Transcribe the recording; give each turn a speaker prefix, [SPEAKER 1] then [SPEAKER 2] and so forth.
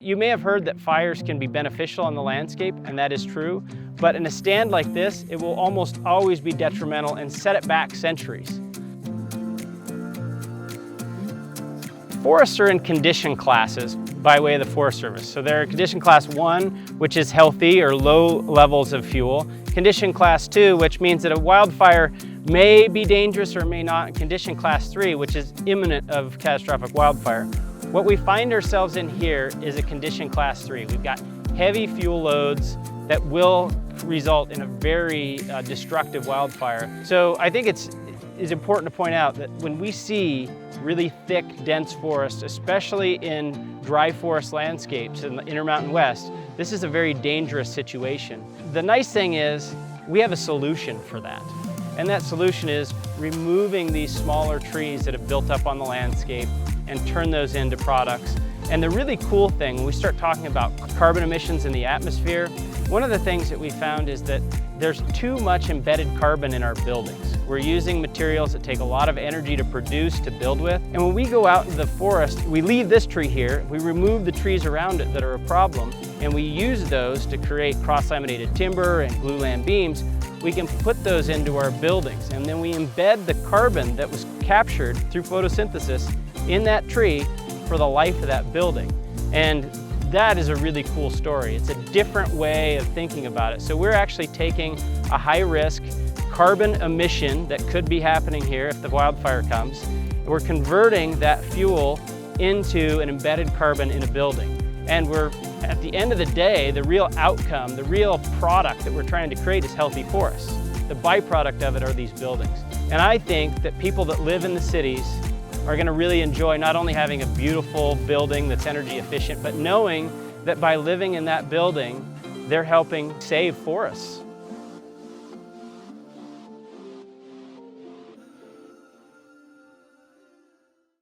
[SPEAKER 1] You may have heard that fires can be beneficial on the landscape, and that is true, but in a stand like this, it will almost always be detrimental and set it back centuries. Forests are in condition classes by way of the Forest Service. So they're condition class 1, which is healthy or low levels of fuel. Condition class 2, which means that a wildfire may be dangerous or may not. And condition class 3, which is imminent of catastrophic wildfire. What we find ourselves in here is a condition class 3. We've got heavy fuel loads that will result in a very destructive wildfire. So I think it's important to point out that when we see really thick, dense forests, especially in dry forest landscapes in the Intermountain West, this is a very dangerous situation. The nice thing is we have a solution for that. And that solution is removing these smaller trees that have built up on the landscape and turn those into products. And the really cool thing, when we start talking about carbon emissions in the atmosphere, one of the things that we found is that there's too much embedded carbon in our buildings. We're using materials that take a lot of energy to produce, to build with. And when we go out into the forest, we leave this tree here, we remove the trees around it that are a problem, and we use those to create cross-laminated timber and glulam beams. We can put those into our buildings, and then we embed the carbon that was captured through photosynthesis in that tree for the life of that building. And that is a really cool story. It's a different way of thinking about it. So we're actually taking a high-risk carbon emission that could be happening here if the wildfire comes. We're converting that fuel into an embedded carbon in a building. And we're, at the end of the day, the real outcome, the real product that we're trying to create is healthy forests. The byproduct of it are these buildings. And I think that people that live in the cities are going to really enjoy not only having a beautiful building that's energy efficient, but knowing that by living in that building, they're helping save forests.